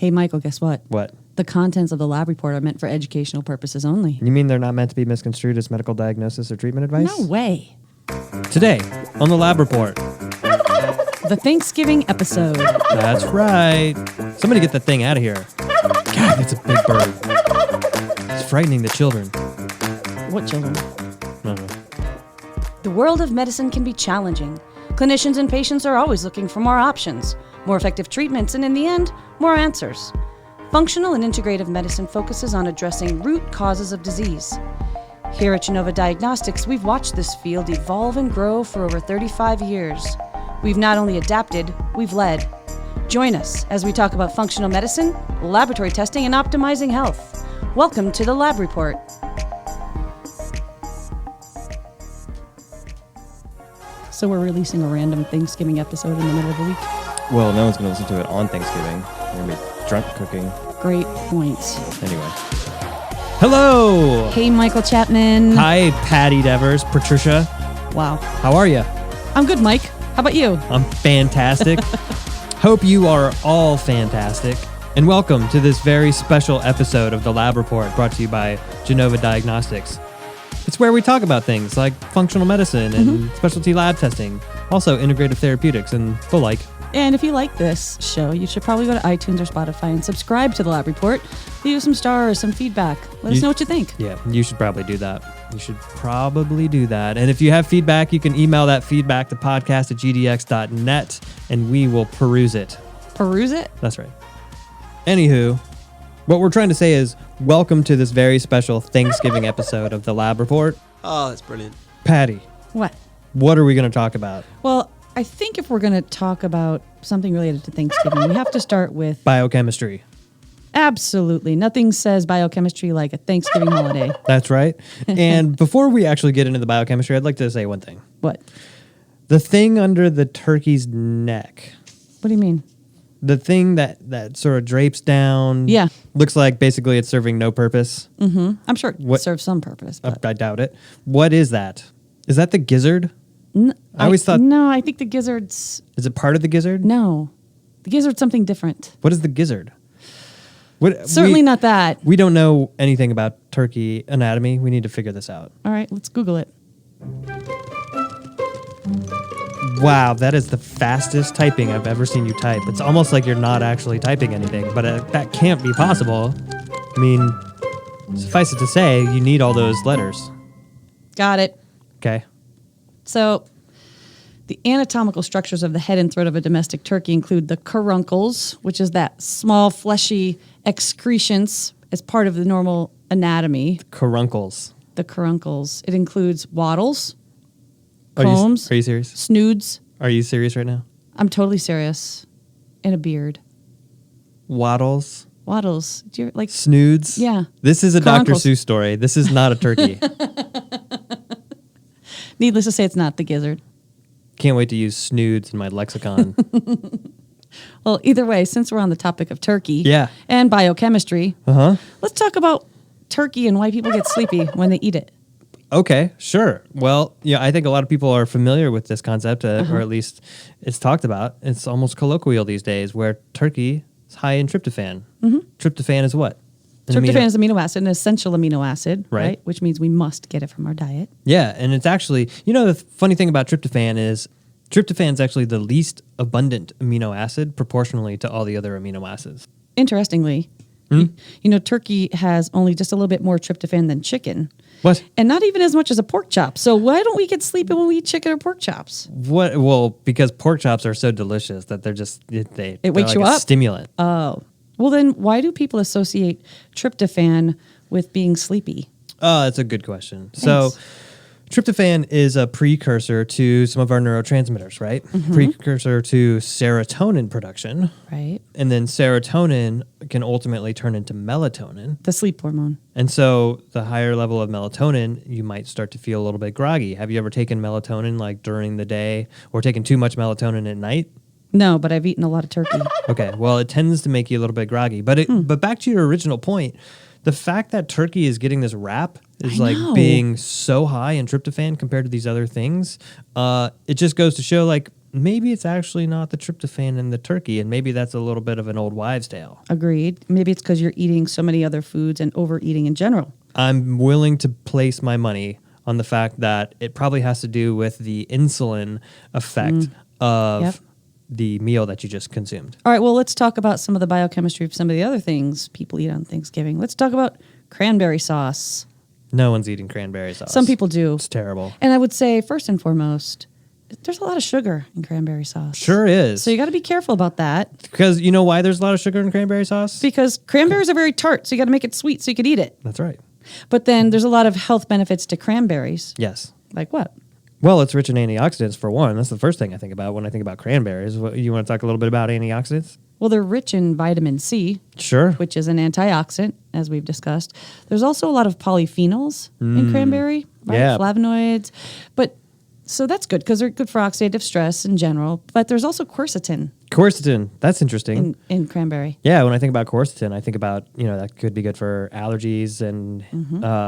Hey, Michael, guess what? What? The contents of the lab report are meant for educational purposes only. You mean they're not meant to be misconstrued as medical diagnosis or treatment advice? No way. Today, on the lab report. The Thanksgiving episode. That's right. Somebody get that thing out of here. God, that's a big bird. It's frightening the children. What children? I don't know. The world of medicine can be challenging. Clinicians and patients are always looking for more options, more effective treatments, and in the end, more answers. Functional and integrative medicine focuses on addressing root causes of disease. Here at Genova Diagnostics, we've watched this field evolve and grow for over 35 years. We've not only adapted, we've led. Join us as we talk about functional medicine, laboratory testing, and optimizing health. Welcome to the Lab Report. So we're releasing a random Thanksgiving episode in the middle of the week. Well, no one's going to listen to it on Thanksgiving. They're going to be drunk cooking. Great points. Anyway. Hello! Hey, Michael Chapman. Hi, Patty Devers, Patricia. Wow. How are you? I'm good, Mike. How about you? I'm fantastic. Hope you are all fantastic. And welcome to this very special episode of the Lab Report brought to you by Genova Diagnostics. It's where we talk about things like functional medicine and specialty lab testing, also integrative therapeutics and the like. And if you like this show, you should probably go to iTunes or Spotify and subscribe to the Lab Report. Leave us some stars, some feedback. Let us know what you think. Yeah, you should probably do that. You should probably do that. And if you have feedback, you can email that feedback to podcast@gdx.net and we will peruse it. Peruse it? That's right. Anywho, what we're trying to say is welcome to this very special Thanksgiving episode of the Lab Report. Oh, that's brilliant. Patty, What? what are we going to talk about? Well, I think if we're going to talk about something related to Thanksgiving, we have to start with Biochemistry. absolutely nothing says biochemistry like a Thanksgiving holiday. That's right. And before we actually get into the biochemistry, I'd like to say one thing. What? The thing under the turkey's neck, What do you mean? the thing that sort of drapes down, Yeah. looks like basically it's serving no purpose. I'm sure it What- serves some purpose. But I doubt it. What is that? Is that the gizzard? I always thought, No, I think the gizzard's... is it part of the gizzard? No. The gizzard's something different. What is the gizzard? What, Certainly not that. We don't know anything about turkey anatomy. We need to figure this out. All right, let's Google it. Wow, that is the fastest typing I've ever seen you type. It's almost like you're not actually typing anything, but that can't be possible. I mean, suffice it to say, you need all those letters. Got it. Okay. So, the anatomical structures of the head and throat of a domestic turkey include the caruncles, which is that small fleshy excrescence as part of the normal anatomy. Caruncles. The caruncles. It includes wattles, Are combs, you serious? snoods. Are you serious right now? I'm totally serious. And a beard. Waddles. Wattles. Do you like? Snoods. Yeah. This is a Dr. Caruncles. Seuss story. This is not a turkey. Needless to say, it's not the gizzard. Can't wait to use snoods in my lexicon. Well, either way, since we're on the topic of turkey Yeah. and biochemistry, Uh-huh. let's talk about turkey and why people get sleepy when they eat it. Okay, sure. Well, yeah, I think a lot of people are familiar with this concept, or at least it's talked about. It's almost colloquial these days, where turkey is high in tryptophan. Tryptophan is what? An Tryptophan is amino acid, an essential amino acid, Right. right? Which means we must get it from our diet. Yeah, and it's actually, the funny thing about tryptophan is tryptophan is actually the least abundant amino acid proportionally to all the other amino acids. Interestingly, turkey has only just a little bit more tryptophan than chicken. What? And not even as much as a pork chop. So why don't we get sleepy when we eat chicken or pork chops? What? Well, because pork chops are so delicious that they're just, they're wakes like you a up? stimulant. Oh. Well, then why do people associate tryptophan with being sleepy? Oh, that's a good question. So, tryptophan is a precursor to some of our neurotransmitters, right? Precursor to serotonin production. Right. And then serotonin can ultimately turn into melatonin. The sleep hormone. And so the higher level of melatonin, you might start to feel a little bit groggy. Have you ever taken melatonin like during the day or taken too much melatonin at night? No, but I've eaten a lot of turkey. Okay, well, it tends to make you a little bit groggy. But but back to your original point, the fact that turkey is getting this rap is I like know. being so high in tryptophan compared to these other things. It just goes to show, like, maybe it's actually not the tryptophan in the turkey, and maybe that's a little bit of an old wives' tale. Agreed. Maybe it's because you're eating so many other foods and overeating in general. I'm willing to place my money on the fact that it probably has to do with the insulin effect of Yep. the meal that you just consumed. All right, well, let's talk about some of the biochemistry of some of the other things people eat on Thanksgiving. Let's talk about cranberry sauce. No one's eating cranberry sauce. Some people do. It's terrible. And I would say, first and foremost, there's a lot of sugar in cranberry sauce. Sure is. So you got to be careful about that. Because you know why there's a lot of sugar in cranberry sauce? Because cranberries are very tart, so you got to make it sweet so you could eat it. That's right. But then there's a lot of health benefits to cranberries. Yes. Like what? Well, it's rich in antioxidants for one. That's the first thing I think about when I think about cranberries. You want to talk a little bit about antioxidants? Well, they're rich in vitamin C, Sure. which is an antioxidant, as we've discussed. There's also a lot of polyphenols in cranberry, right? Yeah. Flavonoids. But so that's good because they're good for oxidative stress in general. But there's also quercetin Quercetin. That's interesting. in cranberry. Yeah, when I think about quercetin, I think about, that could be good for allergies and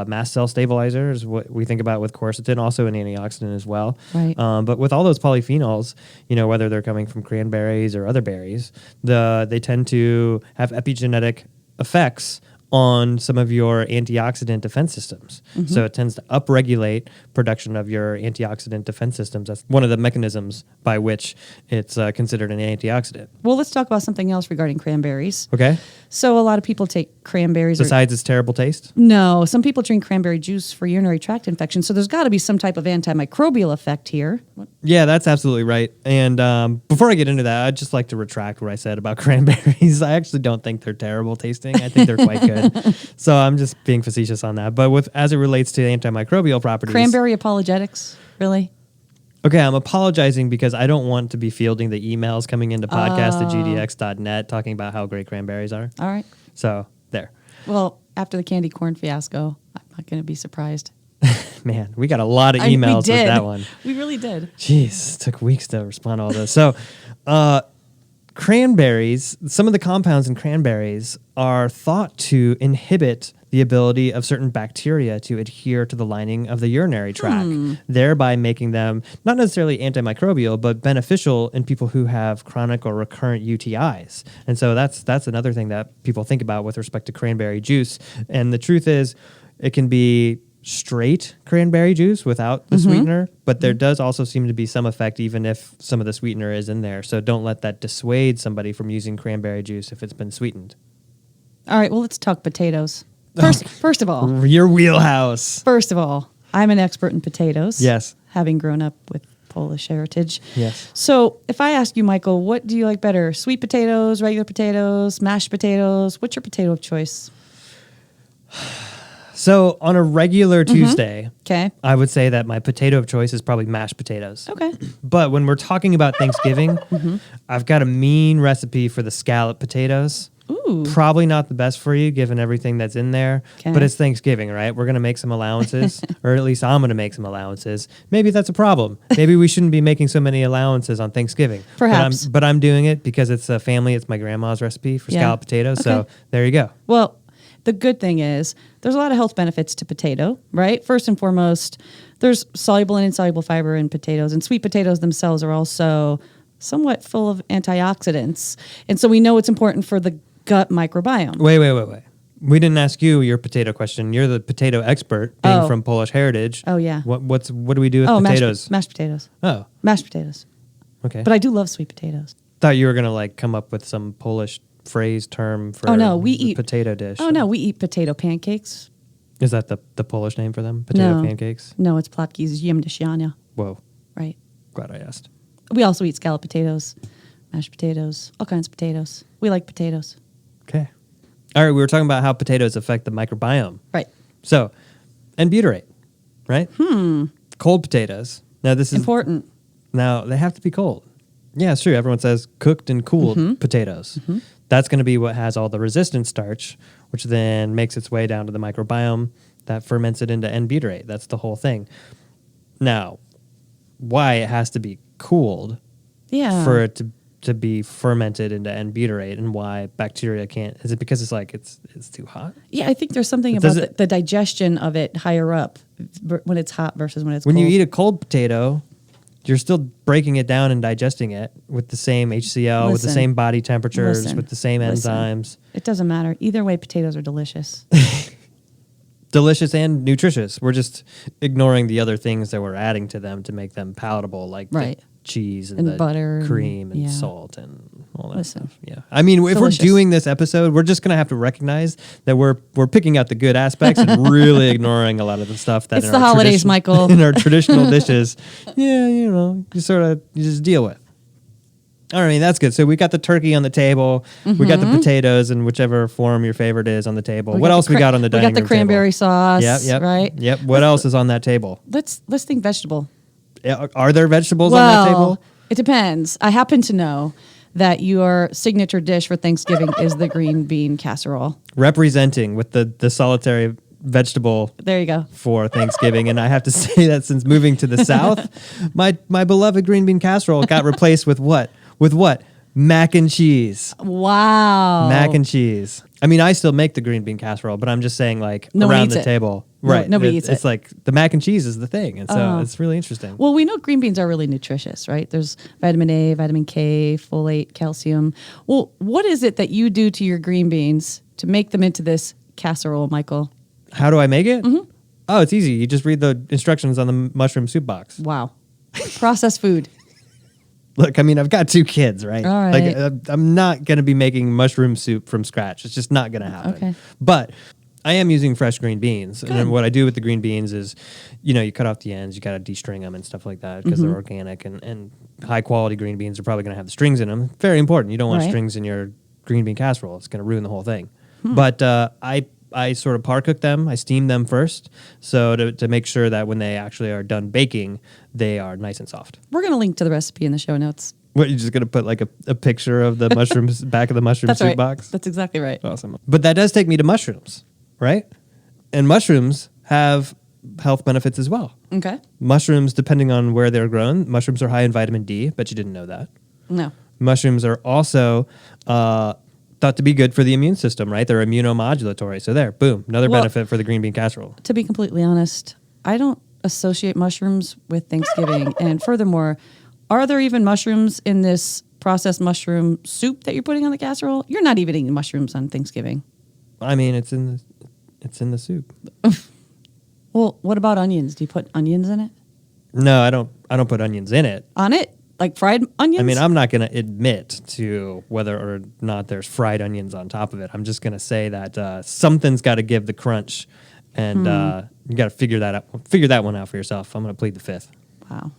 mast cell stabilizer is what we think about with quercetin, also an antioxidant as well. Right. But with all those polyphenols, whether they're coming from cranberries or other berries, they tend to have epigenetic effects on some of your antioxidant defense systems. So it tends to upregulate production of your antioxidant defense systems. That's one of the mechanisms by which it's considered an antioxidant. Well, let's talk about something else regarding cranberries. Okay? So a lot of people take cranberries. Besides its terrible taste? No, some people drink cranberry juice for urinary tract infection. So there's got to be some type of antimicrobial effect here. Yeah, that's absolutely right. And before I get into that, I'd just like to retract what I said about cranberries. I actually don't think they're terrible tasting. I think they're quite good. So I'm just being facetious on that. But as it relates to antimicrobial properties... Cranberry apologetics, really? Okay, I'm apologizing because I don't want to be fielding the emails coming into podcast@gdx.net talking about how great cranberries are. All right. So, there. Well, after the candy corn fiasco, I'm not going to be surprised. Man, we got a lot of We emails with did. that one. We really did. Jeez, it took weeks to respond to all this. So, cranberries, some of the compounds in cranberries are thought to inhibit the ability of certain bacteria to adhere to the lining of the urinary tract, thereby making them not necessarily antimicrobial, but beneficial in people who have chronic or recurrent UTIs. And so that's another thing that people think about with respect to cranberry juice. And the truth is, it can be straight cranberry juice without the sweetener, but there does also seem to be some effect even if some of the sweetener is in there. So don't let that dissuade somebody from using cranberry juice if it's been sweetened. All right, well, let's talk potatoes. First of all, Your wheelhouse. I'm an expert in potatoes. Yes. Having grown up with Polish heritage. Yes. So if I ask you, Michael, what do you like better? Sweet potatoes, regular potatoes, mashed potatoes? What's your potato of choice? So on a regular Tuesday, Okay. I would say that my potato of choice is probably mashed potatoes. Okay. But when we're talking about Thanksgiving, I've got a mean recipe for the scallop potatoes. Ooh. Probably not the best for you given everything that's in there, Okay. but it's Thanksgiving, right? We're going to make some allowances, or at least I'm going to make some allowances. Maybe that's a problem. Maybe we shouldn't be making so many allowances on Thanksgiving. Perhaps. But I'm doing it because it's a family, it's my grandma's recipe for Yeah. scallop potatoes. So Okay. there you go. Well, the good thing is there's a lot of health benefits to potato, right? First and foremost, there's soluble and insoluble fiber in potatoes, and sweet potatoes themselves are also somewhat full of antioxidants. And so we know it's important for the gut microbiome. Wait. We didn't ask you your potato question. You're the potato expert, being Oh. from Polish heritage. Oh, yeah. What do we do with Mashed potatoes? potatoes. Oh, Mashed potatoes. okay. But I do love sweet potatoes. Thought you were gonna come up with some Polish phrase term for Oh, no, we the eat- potato dish. Oh, no, we eat potato pancakes. Is that the Polish name for them? Potato No. pancakes? No, it's płatki z ziemniaczania, Whoa, right? glad I asked. We also eat scalloped potatoes, mashed potatoes, all kinds of potatoes. We like potatoes. Okay. All right, we were talking about how potatoes affect the microbiome. Right. So, and butyrate, right? Cold potatoes. Now this is Important. Now they have to be cold. Yeah, it's true. Everyone says cooked and cooled potatoes. That's going to be what has all the resistant starch, which then makes its way down to the microbiome that ferments it into N-butyrate. That's the whole thing. Now, why it has to be cooled Yeah. for it to be fermented into N-butyrate, and why bacteria can't? Is it because it's too hot? Yeah, I think there's something Does about the digestion of it higher up when it's hot versus when it's When cold. you eat a cold potato, you're still breaking it down and digesting it with the same HCl, with the Listen. same body temperatures, Listen. with the same Listen. enzymes. It doesn't matter. Either way, potatoes are delicious. Delicious and nutritious. We're just ignoring the other things that we're adding to them to make them palatable, like Right. the cheese and, And the butter and- cream and yeah. salt and all that Listen. stuff. Yeah. I mean, if Delicious. we're doing this episode, we're just going to have to recognize that we're picking out the good aspects and really ignoring a lot of the stuff that It's in the our holidays, tradition- Michael. in our traditional dishes. Yeah, you just deal with. All right, that's good. So we got the turkey on the table. We got the potatoes in whichever form your favorite is on the table. What else we got on the dining room We got the cranberry sauce. Yep, Right. Yep. What else is on that table? Let's think vegetable. Are there vegetables on that table? It depends. I happen to know that your signature dish for Thanksgiving is the green bean casserole. Representing with the solitary vegetable There you go. for Thanksgiving. And I have to say that since moving to the South, my beloved green bean casserole got replaced with what? With what? Mac and cheese. Wow. Mac and cheese. I mean, I still make the green bean casserole, but I'm just saying, like, No one around eats the it. table. No- Right. nobody eats It's it. like the mac and cheese is the thing. And so Oh. it's really interesting. Well, we know green beans are really nutritious, right? There's vitamin A, vitamin K, folate, calcium. Well, what is it that you do to your green beans to make them into this casserole, Michael? How do I make it? Mm-hmm. Oh, it's easy. You just read the instructions on the mushroom soup box. Wow. Processed food. Look, I mean, I've got 2 kids, right? All right. Like, I'm not going to be making mushroom soup from scratch. It's just not going to happen. Okay. But I am using fresh green beans. Good. And then what I do with the green beans is, you cut off the ends, you got to de-string them and stuff like that because Mm-hmm. they're organic. And high quality green beans are probably going to have the strings in them. Very important. You don't want Right. strings in your green bean casserole. It's going to ruin the whole thing. Hmm. But I sort of par cook them. I steam them first, so to make sure that when they actually are done baking, they are nice and soft. We're going to link to the recipe in the show notes. What, you're just going to put like a picture of the mushrooms, back of the mushroom That's soup right. box? That's exactly right. Awesome. But that does take me to mushrooms, right? And mushrooms have health benefits as well. Okay. Mushrooms, depending on where they're grown, mushrooms are high in vitamin D, but you didn't know that. No. Mushrooms are also thought to be good for the immune system, right? They're immunomodulatory. So there, boom, another Well- benefit for the green bean casserole. To be completely honest, I don't associate mushrooms with Thanksgiving. And furthermore, are there even mushrooms in this processed mushroom soup that you're putting on the casserole? You're not even eating mushrooms on Thanksgiving. I mean, it's in the soup. Well, what about onions? Do you put onions in it? No, I don't put onions in it. On it? Like fried onions? I mean, I'm not going to admit to whether or not there's fried onions on top of it. I'm just going to say that something's got to give the crunch, and you got to figure that out. Figure that one out for yourself. I'm going to plead the fifth. Wow.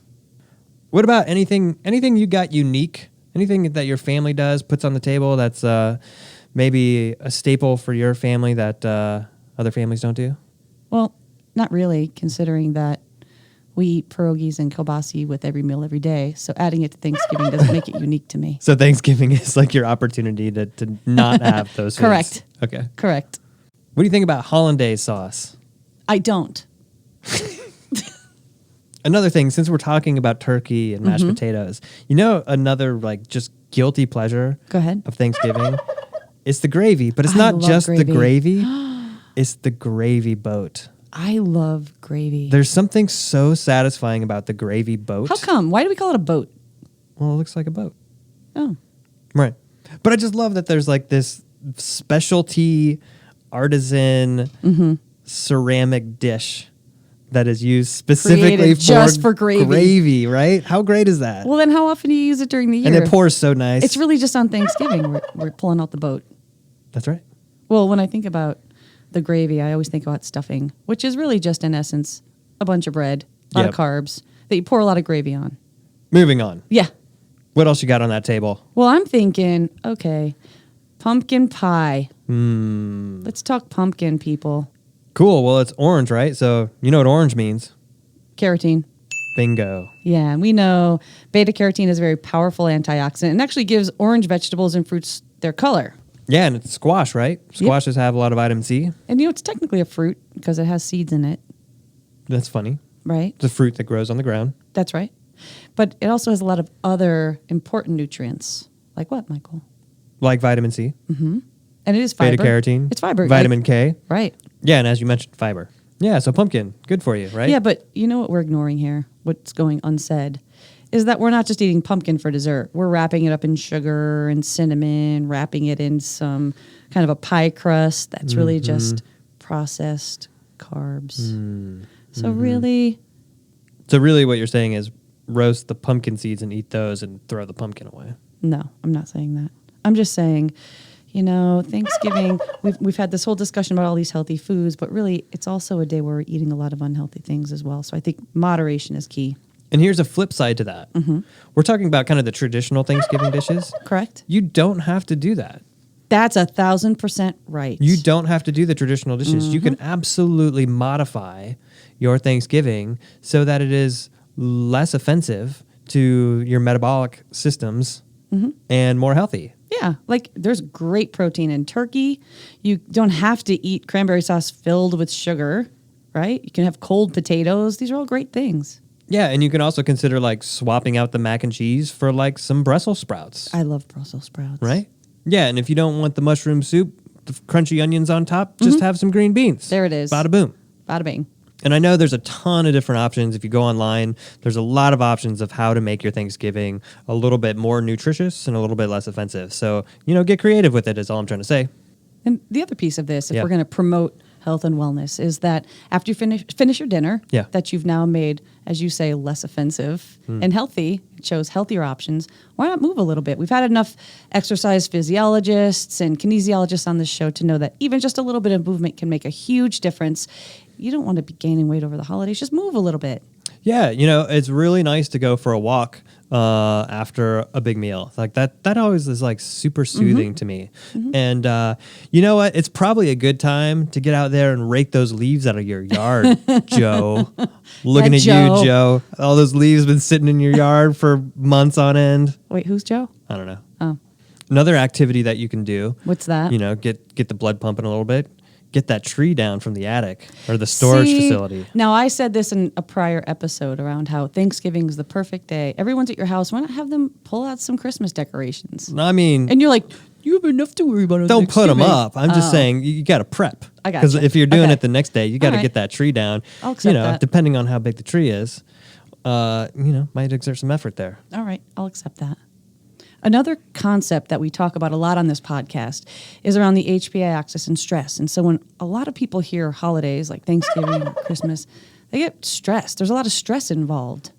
What about anything you got unique? Anything that your family does, puts on the table that's maybe a staple for your family that other families don't do? Well, not really, considering that we eat pierogies and kielbasi with every meal every day. So adding it to Thanksgiving doesn't make it unique to me. So Thanksgiving is like your opportunity to not have those foods. Correct. Okay. Correct. What do you think about hollandaise sauce? I don't. Another thing, since we're talking about turkey and mashed potatoes, another like just guilty pleasure Go ahead. of Thanksgiving? It's the gravy, but it's I not love just the gravy. gravy. It's the gravy boat. I love gravy. There's something so satisfying about the gravy boat. How come? Why do we call it a boat? Well, it looks like a boat. Oh. Right. But I just love that there's like this specialty artisan ceramic dish that is used specifically Created just for gravy. right? How great is that? Well, then how often do you use it during the year? And it pours so nice. It's really just on Thanksgiving we're pulling out the boat. That's right. Well, when I think about the gravy, I always think about stuffing, which is really just, in essence, a bunch of bread, a lot of Yep. carbs that you pour a lot of gravy on. Moving on. Yeah. What else you got on that table? Well, I'm thinking, okay, pumpkin pie. Let's talk pumpkin, people. Cool. Well, it's orange, right? So you know what orange means. Carotene. Bingo. Yeah, and we know beta carotene is a very powerful antioxidant and actually gives orange vegetables and fruits their color. Yeah, and it's squash, right? Squashes have a lot of vitamin C. And it's technically a fruit because it has seeds in it, That's funny. right? It's a fruit that grows on the ground. That's right. But it also has a lot of other important nutrients. Like what, Michael? Like vitamin C, And it is fiber. beta carotene. It's fiber. Vitamin K. Right. Yeah, and as you mentioned, fiber. Yeah, so pumpkin, good for you, right? Yeah, but you know what we're ignoring here? What's going unsaid is that we're not just eating pumpkin for dessert. We're wrapping it up in sugar and cinnamon, wrapping it in some kind of a pie crust that's really just processed carbs. So really what you're saying is roast the pumpkin seeds and eat those and throw the pumpkin away. No, I'm not saying that. I'm just saying, Thanksgiving, we've had this whole discussion about all these healthy foods, but really it's also a day where we're eating a lot of unhealthy things as well. So I think moderation is key. And here's a flip side to that. We're talking about kind of the traditional Thanksgiving dishes. Correct. You don't have to do that. That's 1,000% right. You don't have to do the traditional dishes. You can absolutely modify your Thanksgiving so that it is less offensive to your metabolic systems and more healthy. Yeah, like there's great protein in turkey. You don't have to eat cranberry sauce filled with sugar, right? You can have cold potatoes. These are all great things. Yeah, and you can also consider like swapping out the mac and cheese for like some Brussels sprouts. I love Brussels sprouts. Right? Yeah, and if you don't want the mushroom soup, the crunchy onions on top, just have some green beans. There it is. Bada boom. Bada bing. And I know there's a ton of different options. If you go online, there's a lot of options of how to make your Thanksgiving a little bit more nutritious and a little bit less offensive. So, get creative with it is all I'm trying to say. And the other piece of this, if Yeah. we're going to promote health and wellness, is that after you finish your dinner, Yeah. that you've now made, as you say, less offensive and healthy, it shows healthier options, why not move a little bit? We've had enough exercise physiologists and kinesiologists on this show to know that even just a little bit of movement can make a huge difference. You don't want to be gaining weight over the holidays. Just move a little bit. Yeah, it's really nice to go for a walk after a big meal. Like that always is like super soothing to me. And you know what? It's probably a good time to get out there and rake those leaves out of your yard, Joe. Looking at Joe. you, Joe. All those leaves been sitting in your yard for months on end. Wait, who's Joe? I don't know. Oh, Another activity that you can do, what's that? get the blood pumping a little bit. Get that tree down from the attic or the storage facility. Now, I said this in a prior episode around how Thanksgiving is the perfect day. Everyone's at your house. Why not have them pull out some Christmas decorations? I mean, And you're like, you have enough to worry about. On don't put them Thanksgiving." up. I'm just saying you got to prep. I got Because you. if you're doing Okay. it the next day, you got to All right. get that tree down. I'll accept that. Depending on how big the tree is, might exert some effort there. All right, I'll accept that. Another concept that we talk about a lot on this podcast is around the HPA axis and stress. And so when a lot of people hear holidays like Thanksgiving or Christmas, they get stressed. There's a lot of stress involved.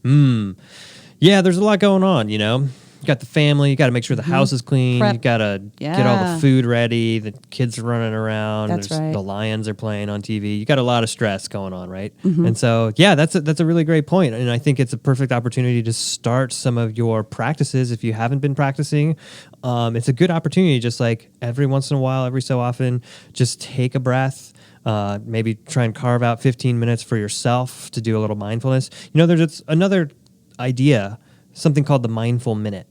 Yeah, there's a lot going on, You got the family, you got to make sure the house is clean, Prep. you got to get all Yeah. the food ready, the kids are running around, That's right. the Lions are playing on TV. You got a lot of stress going on, right? And so, yeah, that's a really great point. And I think it's a perfect opportunity to start some of your practices if you haven't been practicing. It's a good opportunity, just like every once in a while, every so often, just take a breath. Maybe try and carve out 15 minutes for yourself to do a little mindfulness. There's another idea, something called the mindful minute.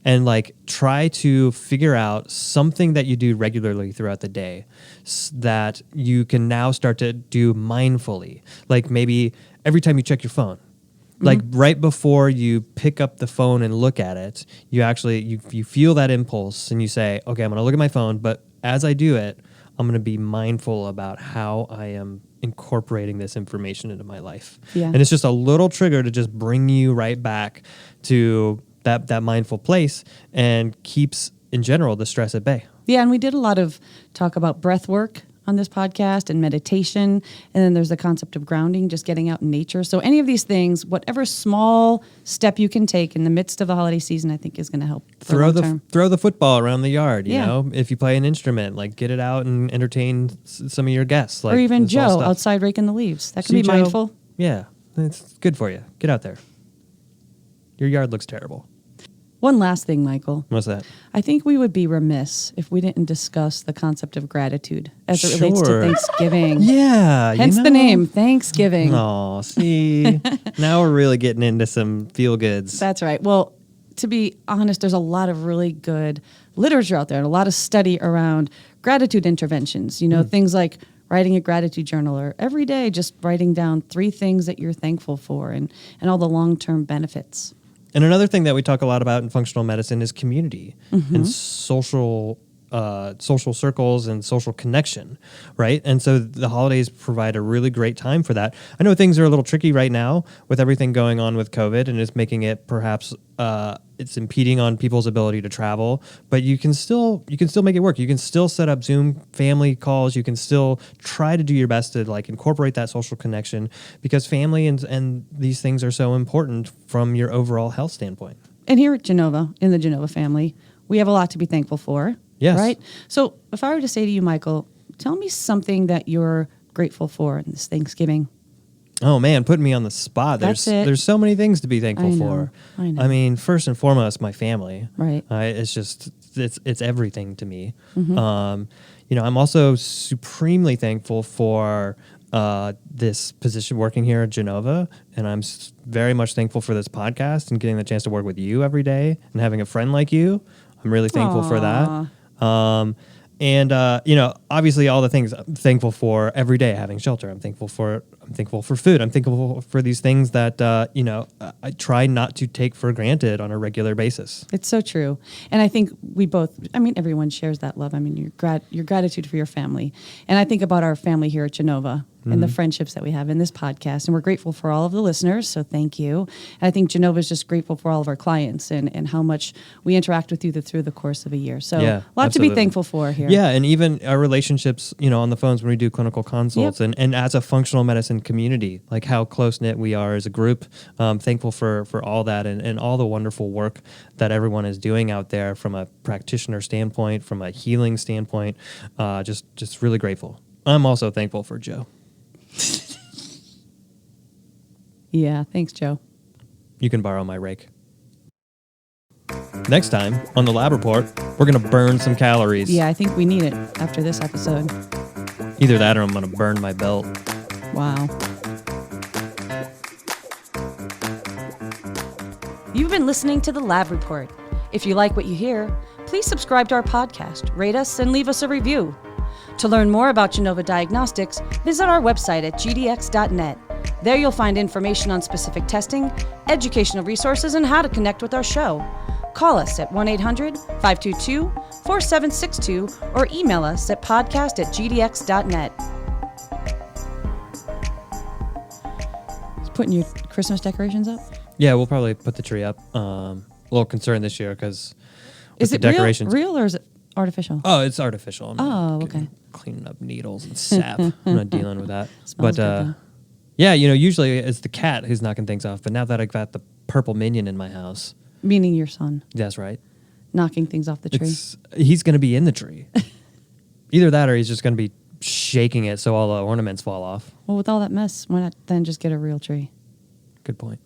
And try to figure out something that you do regularly throughout the day that you can now start to do mindfully. Like maybe every time you check your phone, like right before you pick up the phone and look at it, you actually, you feel that impulse and you say, okay, I'm going to look at my phone, but as I do it, I'm going to be mindful about how I am incorporating this information into my life. Yeah. And it's just a little trigger to just bring you right back to that mindful place and keeps, in general, the stress at bay. Yeah, and we did a lot of talk about breath work on this podcast and meditation. And then there's the concept of grounding, just getting out in nature. So any of these things, whatever small step you can take in the midst of the holiday season, I think is going to help for long term. Throw the football around the yard, Yeah. If you play an instrument, get it out and entertain some of your guests. Or even this all Joe stuff. outside raking the leaves. That can See, be Joe? mindful. Yeah, it's good for you. Get out there. Your yard looks terrible. One last thing, Michael. What's that? I think we would be remiss if we didn't discuss the concept of gratitude as it relates to Sure. Thanksgiving. Yeah. Hence the name, Thanksgiving. Oh, see, now we're really getting into some feel goods. That's right. Well, to be honest, there's a lot of really good literature out there and a lot of study around gratitude interventions. Things like writing a gratitude journal or every day just writing down 3 things that you're thankful for and all the long-term benefits. And another thing that we talk a lot about in functional medicine is community and social social circles and social connection, right? And so the holidays provide a really great time for that. I know things are a little tricky right now with everything going on with COVID, and it's making it perhaps it's impeding on people's ability to travel, but you can still make it work. You can still set up Zoom family calls. You can still try to do your best to like incorporate that social connection, because family and these things are so important from your overall health standpoint. And here at Genova, in the Genova family, we have a lot to be thankful for. Yes. Right? So if I were to say to you, Michael, tell me something that you're grateful for in this Thanksgiving. Oh man, putting me on the spot. That's it. There's so many things to be thankful I know, for. I know. I mean, first and foremost, my family. Right. It's everything to me. Mm-hmm. I'm also supremely thankful for this position working here at Genova, and I'm very much thankful for this podcast and getting the chance to work with you every day and having a friend like you. I'm really thankful for that. Obviously all the things I'm thankful for every day, having shelter. I'm thankful for food. I'm thankful for these things that, I try not to take for granted on a regular basis. It's so true. And I think everyone shares that love. I mean, your gratitude for your family. And I think about our family here at Genova and the friendships that we have in this podcast. And we're grateful for all of the listeners, so thank you. And I think Genova is just grateful for all of our clients and how much we interact with you through the course of a year. So yeah, a lot absolutely. to be thankful for here. Yeah, and even our relationships, on the phones when we do clinical consults, Yep. and as a functional medicine community, like how close-knit we are as a group. Thankful for all that and all the wonderful work that everyone is doing out there from a practitioner standpoint, from a healing standpoint. Just really grateful. I'm also thankful for Joe. Yeah, thanks, Joe. You can borrow my rake. Next time on the Lab Report, we're going to burn some calories. Yeah, I think we need it after this episode. Either that or I'm going to burn my belt. Wow. You've been listening to the Lab Report. If you like what you hear, please subscribe to our podcast, rate us, and leave us a review. To learn more about Genova Diagnostics, visit our website at gdx.net. There you'll find information on specific testing, educational resources, and how to connect with our show. Call us at 1-800-522-4762 or email us at podcast@gdx.net. Putting your Christmas decorations up? Yeah, we'll probably put the tree up. A little concerned this year because Is the it decorations. real or is it artificial? Oh, it's artificial. I'm not okay. cleaning up needles and sap. I'm not dealing with that. Smells good, though. Yeah, usually it's the cat who's knocking things off. But now that I've got the purple minion in my house, Meaning your son that's right. knocking things off the tree. He's going to be in the tree. Either that, or he's just going to be shaking it so all the ornaments fall off. Well, with all that mess, why not then just get a real tree? Good point.